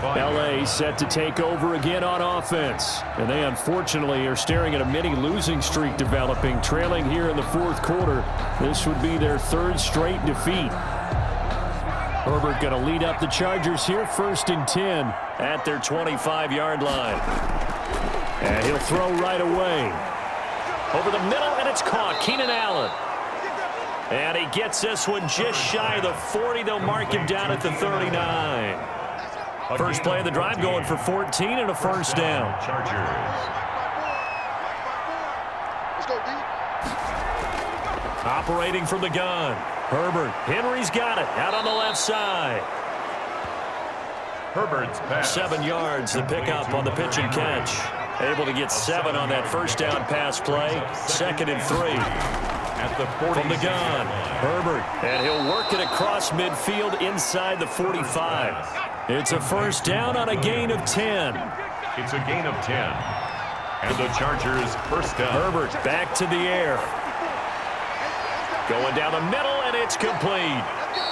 LA set to take over again on offense. And they unfortunately are staring at a mini losing streak developing, trailing here in the fourth quarter. This would be their third straight defeat. Herbert going to lead up the Chargers here, 1st and 10 at their 25-yard line. And he'll throw right away. Over the middle, and it's caught. Keenan Allen. And he gets this one just shy of the 40. They'll mark him down at the 39. First play of the drive going for 14 and a first down. Operating from the gun. Herbert. Henry's got it. Out on the left side. Herbert's pass. 7 yards the pickup on the pitch and catch. Able to get 7 on that first down pass play. 2nd and 3. At the 40 from the gun. Herbert. And he'll work it across midfield inside the 45. It's a first down on a gain of 10. It's a gain of 10. And the Chargers first down. Herbert back to the air. Going down the middle, and it's complete.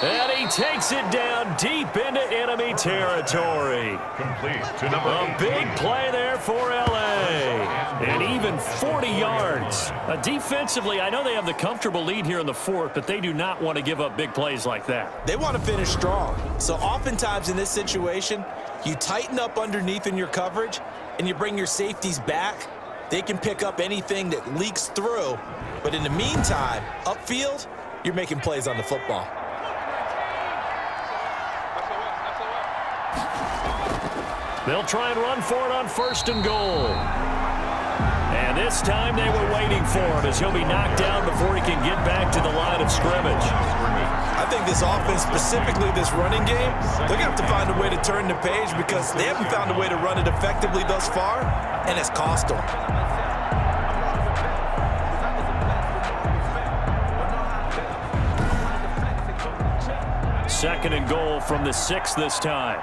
And he takes it down deep into enemy territory. Complete to number 18. A big play there for L.A. And even 40 yards. Defensively, I know they have the comfortable lead here in the fourth, but they do not want to give up big plays like that. They want to finish strong. So oftentimes in this situation, you tighten up underneath in your coverage, and you bring your safeties back. They can pick up anything that leaks through. But in the meantime, upfield, you're making plays on the football. They'll try and run for it on 1st and goal. And this time they were waiting for him as he'll be knocked down before he can get back to the line of scrimmage. I think this offense, specifically this running game, they're going to have to find a way to turn the page because they haven't found a way to run it effectively thus far, and it's cost them. 2nd and goal from the 6 this time.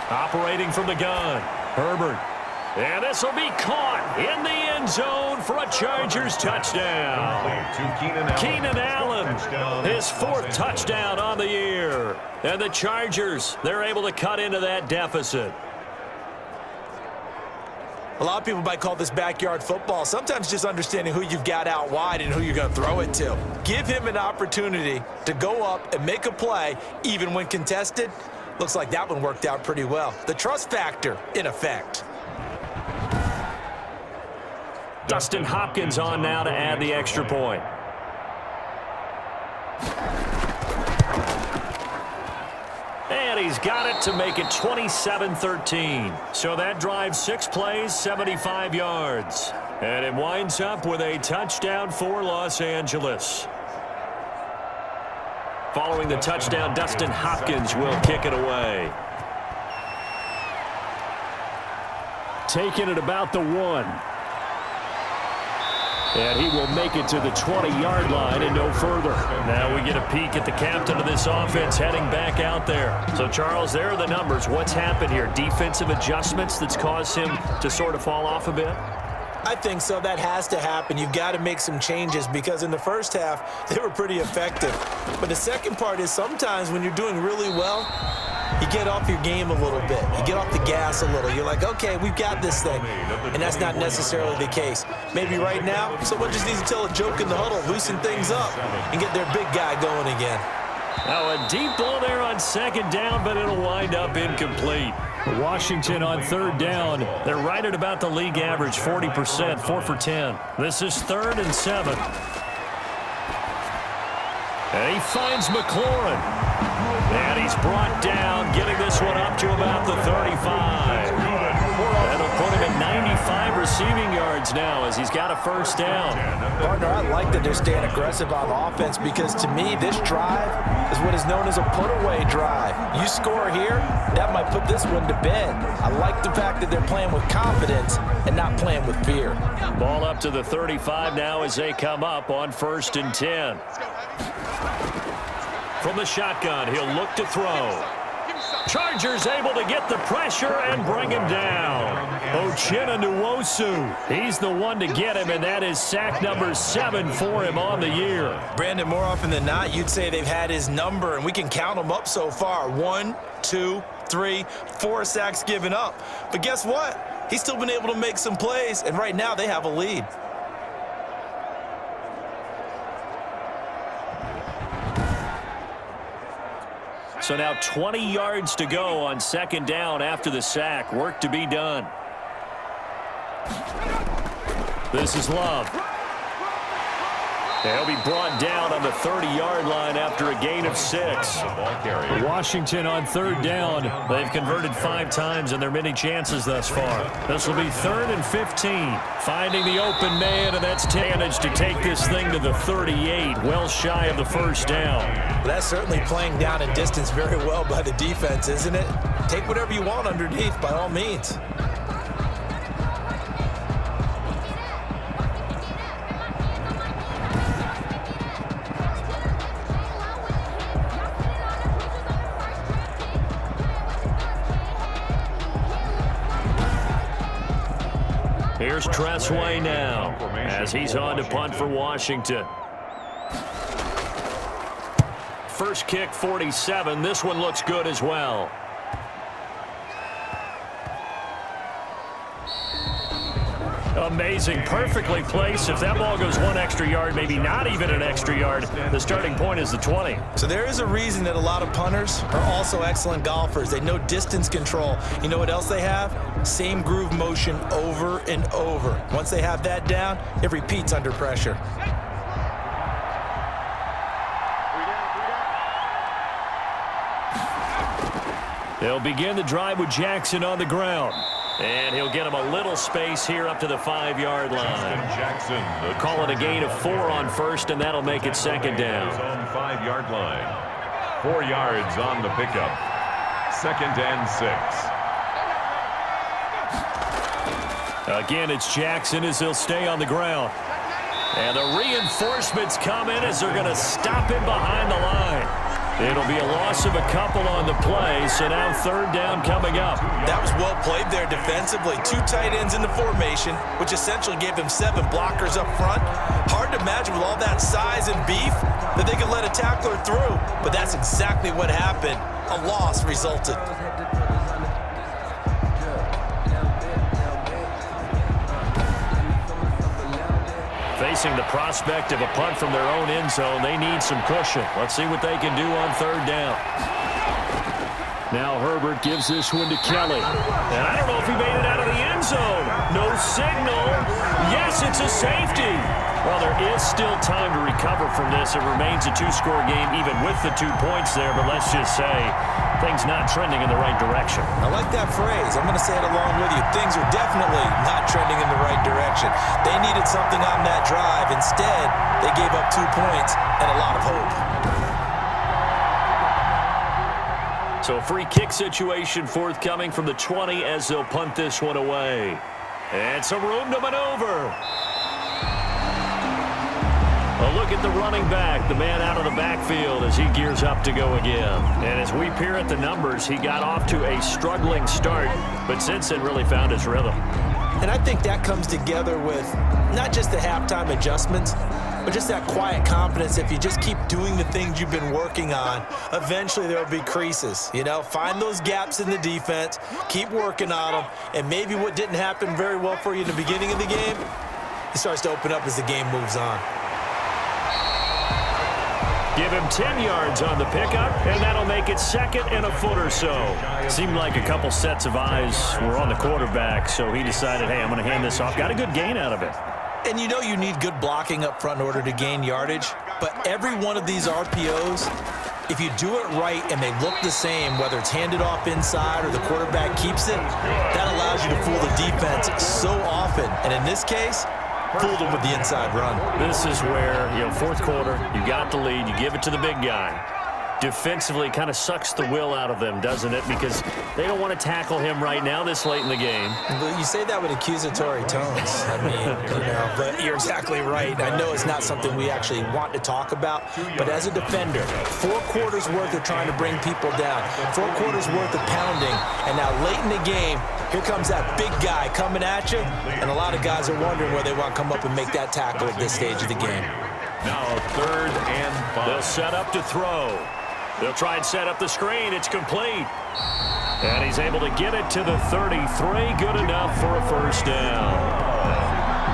Operating from the gun. Herbert. And this will be caught in the end zone for a Chargers touchdown. Keenan Allen, his 4th touchdown on the year. And the Chargers, they're able to cut into that deficit. A lot of people might call this backyard football. Sometimes just understanding who you've got out wide and who you're going to throw it to. Give him an opportunity to go up and make a play, even when contested. Looks like that one worked out pretty well. The trust factor, in effect. Dustin Hopkins on now to add the extra point. And he's got it to make it 27-13. So that drives 6 plays, 75 yards. And it winds up with a touchdown for Los Angeles. Following the touchdown, Dustin Hopkins will kick it away. Taking it about the 1. And he will make it to the 20-yard line and no further. Now we get a peek at the captain of this offense heading back out there. So, Charles, there are the numbers. What's happened here? Defensive adjustments that's caused him to sort of fall off a bit? I think so. That has to happen. You've got to make some changes because in the first half, they were pretty effective. But the second part is sometimes when you're doing really well, you get off your game a little bit. You get off the gas a little. You're like, okay, we've got this thing. And that's not necessarily the case. Maybe right now, someone just needs to tell a joke in the huddle, loosen things up, and get their big guy going again. Now a deep ball there on 2nd down, but it'll wind up incomplete. Washington on 3rd down. They're right at about the league average, 40%, 4 for 10. This is 3rd and 7. And he finds McLaurin. And he's brought down, getting this one up to about the 35. That'll put him at 95 receiving yards now as he's got a first down. Partner, I like that they're staying aggressive on offense because to me, this drive is what is known as a put-away drive. You score here, that might put this one to bed. I like the fact that they're playing with confidence and not playing with fear. Ball up to the 35 now as they come up on 1st and 10. From the shotgun, he'll look to throw. Chargers able to get the pressure and bring him down. Uchenna Nwosu. He's the one to get him, and that is sack number 7 for him on the year. Brandon, more often than not, you'd say they've had his number, and we can count them up so far. 1, 2, 3, 4 sacks given up. But guess what? He's still been able to make some plays, and right now they have a lead. So now 20 yards to go on second down after the sack. Work to be done. This is Love. He'll be brought down on the 30-yard line after a gain of 6. Washington on third down. They've converted 5 times in their many chances thus far. This will be 3rd and 15. Finding the open man, and that's managed to take this thing to the 38, well shy of the first down. That's certainly playing down in distance very well by the defense, isn't it? Take whatever you want underneath, by all means. Here's Tressway now as he's on to punt for Washington. First kick, 47. This one looks good as well. Amazing. Perfectly placed. If that ball goes 1 extra yard, maybe not even an extra yard, the starting point is the 20. So there is a reason that a lot of punters are also excellent golfers. They know distance control. You know what else they have? Same groove motion over and over. Once they have that down, it repeats under pressure. They'll begin the drive with Jackson on the ground. And he'll get him a little space here up to the 5-yard line. Jackson, Call it a gain of 4 on first, and that'll make it second down. On 5-yard line. 4 yards on the pickup. 2nd and 6. Again, it's Jackson as he'll stay on the ground. And the reinforcements come in as they're going to stop him behind the line. It'll be a loss of a couple on the play, so now 3rd down coming up. That was well played there defensively. 2 tight ends in the formation, which essentially gave them 7 blockers up front. Hard to imagine with all that size and beef that they could let a tackler through, but that's exactly what happened. A loss resulted. Facing the prospect of a punt from their own end zone, they need some cushion. Let's see what they can do on 3rd down. Now Herbert gives this one to Kelly. And I don't know if he made it out of the end zone. No signal. Yes, it's a safety. Well, there is still time to recover from this. It remains a 2-score game even with the 2 points there, but let's just say things not trending in the right direction. I like that phrase. I'm going to say it along with you. Things are definitely not trending in the right direction. They needed something on that drive. Instead, they gave up 2 points and a lot of hope. So a free kick situation forthcoming from the 20 as they'll punt this one away. And some room to maneuver. A look at the running back, the man out of the backfield as he gears up to go again. And as we peer at the numbers, he got off to a struggling start, but since then really found his rhythm. And I think that comes together with not just the halftime adjustments, but just that quiet confidence. If you just keep doing the things you've been working on, eventually there will be creases. You know, find those gaps in the defense, keep working on them, and maybe what didn't happen very well for you in the beginning of the game, it starts to open up as the game moves on. Give him 10 yards on the pickup, and that'll make it 2nd and a foot or so. Seemed like a couple sets of eyes were on the quarterback, so he decided, hey, I'm going to hand this off. Got a good gain out of it. And you know you need good blocking up front in order to gain yardage, but every one of these RPOs, if you do it right and they look the same, whether it's handed off inside or the quarterback keeps it, that allows you to fool the defense so often. And in this case, fooled him with the inside run. This is where, 4th quarter, you got the lead, you give it to the big guy. defensively kind of sucks the will out of them, doesn't it? Because they don't want to tackle him right now this late in the game. You say that with accusatory tones. I mean, but you're exactly right. I know it's not something we actually want to talk about, but as a defender, 4 quarters worth of trying to bring people down, 4 quarters worth of pounding, and now late in the game, here comes that big guy coming at you, and a lot of guys are wondering where they want to come up and make that tackle at this stage of the game. Now 3rd and 5. They'll set up to throw. They'll try and set up the screen. It's complete. And he's able to get it to the 33. Good enough for a first down.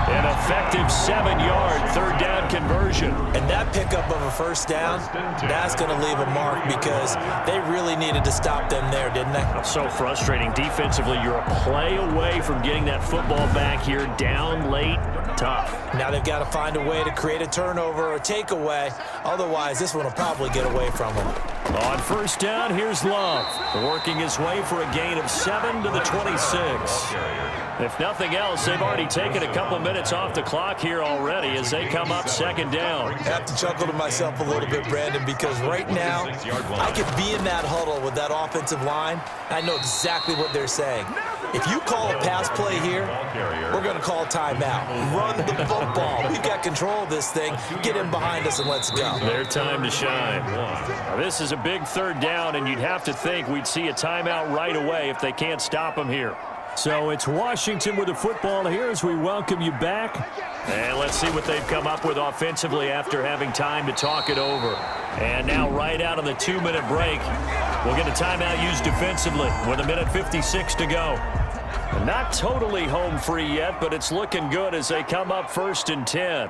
An effective 7-yard 3rd down conversion. And that pickup of a first down, that's going to leave a mark because they really needed to stop them there, didn't they? So frustrating. Defensively, you're a play away from getting that football back here down late. Tough. Now they've got to find a way to create a turnover or takeaway. Otherwise, this one will probably get away from them. On first down, here's Love. Working his way for a gain of 7 to the 26. If nothing else, they've already taken a couple minutes off the clock here already as they come up 2nd down. I have to chuckle to myself a little bit, Brandon, because right now I could be in that huddle with that offensive line, and I know exactly what they're saying. If you call a pass play here, we're going to call a timeout. Run the football. We've got control of this thing. Get in behind us and let's go. Their time to shine. Now, this is a big 3rd down, and you'd have to think we'd see a timeout right away if they can't stop them here. So it's Washington with the football here as we welcome you back. And let's see what they've come up with offensively after having time to talk it over. And now right out of the 2-minute break, we'll get a timeout used defensively with 1:56 to go. Not totally home free yet, but it's looking good as they come up 1st and 10.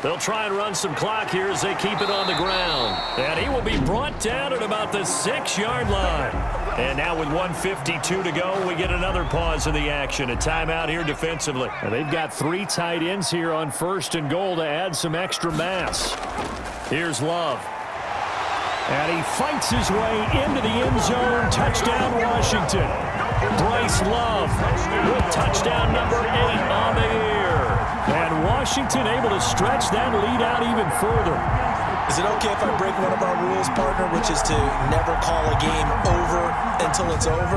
They'll try and run some clock here as they keep it on the ground. And he will be brought down at about the 6-yard line. And now with 1:52 to go, we get another pause in the action. A timeout here defensively. And they've got 3 tight ends here on 1st and goal to add some extra mass. Here's Love. And he fights his way into the end zone. Touchdown, Washington. Bryce Love with touchdown number 8 on the year. And Washington able to stretch that lead out even further. Is it okay if I break one of our rules, partner, which is to never call a game over until it's over?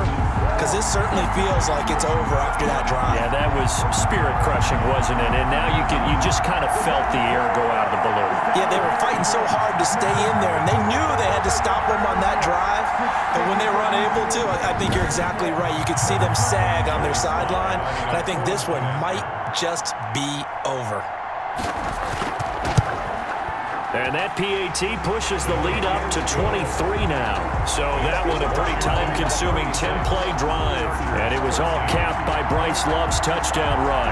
Because this certainly feels like it's over after that drive. Yeah, that was spirit-crushing, wasn't it? And now you just kind of felt the air go out of the balloon. Yeah, they were fighting so hard to stay in there, and they knew they had to stop them on that drive. But when they were unable to, I think you're exactly right. You could see them sag on their sideline, and I think this one might just be over. And that PAT pushes the lead up to 23 now. So that one a pretty time-consuming 10-play drive. And it was all capped by Bryce Love's touchdown run.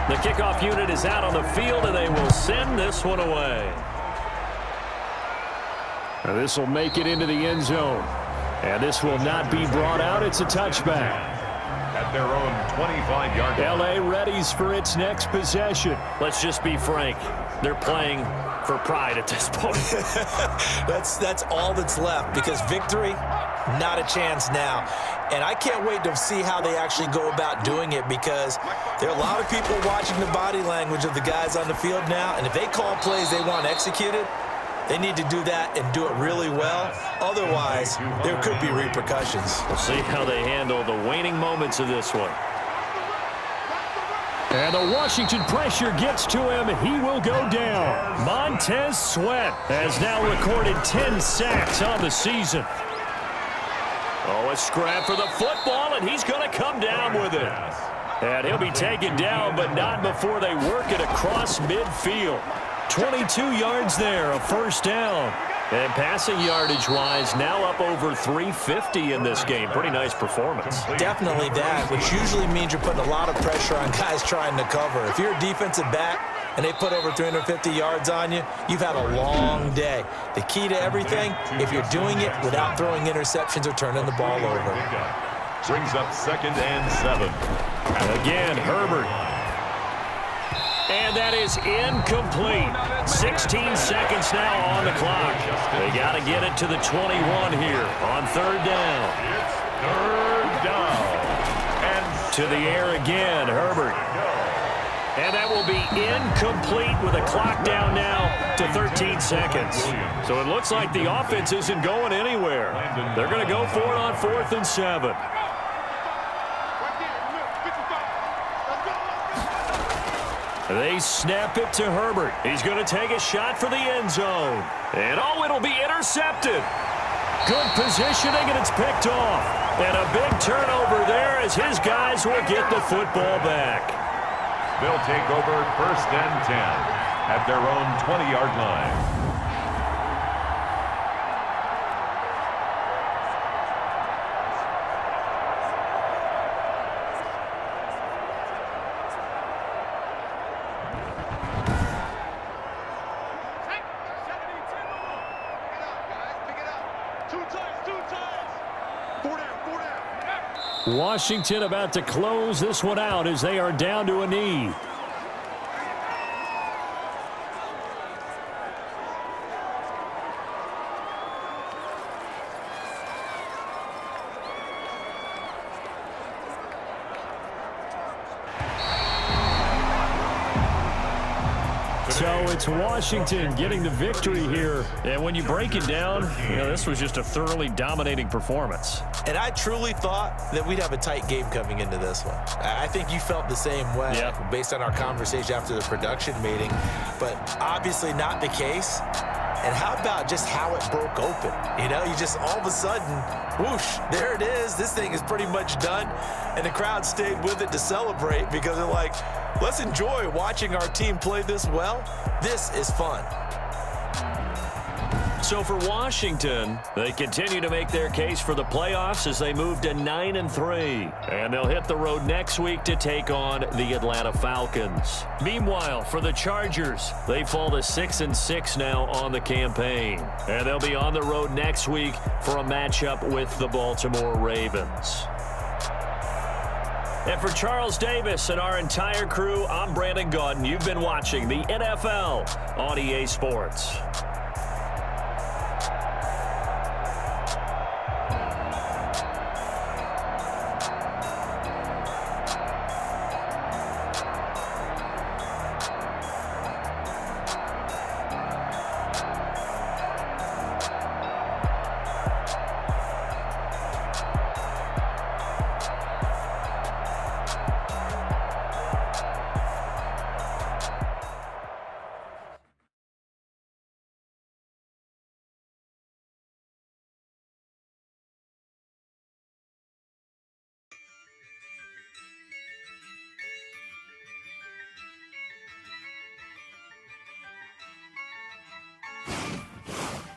The kickoff unit is out on the field, and they will send this one away. Now this will make it into the end zone. And this will not be brought out. It's a touchback. At their own 25-yard line. L.A. readies for its next possession. Let's just be frank. They're playing for pride at this point. That's all that's left because victory, not a chance now. And I can't wait to see how they actually go about doing it because there are a lot of people watching the body language of the guys on the field now. And if they call plays they want executed, they need to do that and do it really well. Otherwise, there could be repercussions. We'll see how they handle the waning moments of this one. And the Washington pressure gets to him. He will go down. Montez Sweat has now recorded 10 sacks on the season. Oh, a scrap for the football, and he's going to come down with it. And he'll be taken down, but not before they work it across midfield. 22 yards there, a first down. And passing yardage-wise, now up over 350 in this game. Pretty nice performance. Definitely that, which usually means you're putting a lot of pressure on guys trying to cover. If you're a defensive back and they put over 350 yards on you, you've had a long day. The key to everything, if you're doing it without throwing interceptions or turning the ball over. Brings up 2nd and 7. Again, Herbert. And that is incomplete. 16 seconds now on the clock. They got to get it to the 21 here on 3rd down. It's 3rd down. And to the air again, Herbert. And that will be incomplete with a clock down now to 13 seconds. So it looks like the offense isn't going anywhere. They're going to go for it on 4th and 7. They snap it to Herbert. He's going to take a shot for the end zone. And it'll be intercepted. Good positioning, and it's picked off. And a big turnover there as his guys will get the football back. They'll take over 1st and 10 at their own 20-yard line. Washington about to close this one out as they are down to a knee. So it's Washington getting the victory here. And when you break it down, this was just a thoroughly dominating performance. And I truly thought that we'd have a tight game coming into this one. I think you felt the same way based on our conversation after the production meeting, but obviously not the case. And how about just how it broke open? You just all of a sudden, whoosh, there it is. This thing is pretty much done. And the crowd stayed with it to celebrate because they're like, let's enjoy watching our team play this well. This is fun. So for Washington, they continue to make their case for the playoffs as they move to 9-3. And they'll hit the road next week to take on the Atlanta Falcons. Meanwhile, for the Chargers, they fall to 6-6 now on the campaign. And they'll be on the road next week for a matchup with the Baltimore Ravens. And for Charles Davis and our entire crew, I'm Brandon Gaudin. You've been watching the NFL on EA Sports.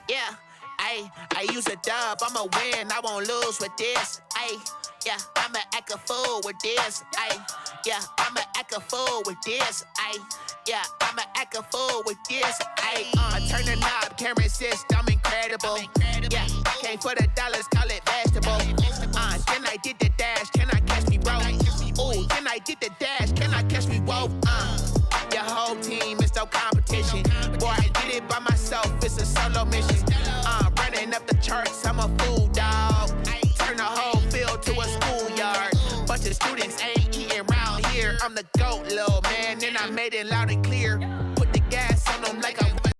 Yeah, I use a dub, I'ma win, I won't lose with this. Yeah, I'ma act a fool with this. Yeah, I'ma act a fool with this. Yeah, I'ma act a fool with this. Turn the knob, can't resist, I'm incredible. Yeah, came for the dollars, call it vegetable. Then I did the dash, can I catch me, bro? Ooh, then I did the dash, can I catch me, whoa? Your whole team is no competition. Boy, I did it by myself, it's a solo mission. Running up the charts, I'm a fool, dog. Turn the whole field to a schoolyard. Bunch of students ain't eating round here. I'm the GOAT, little man, and I made it loud and clear. Put the gas on them like a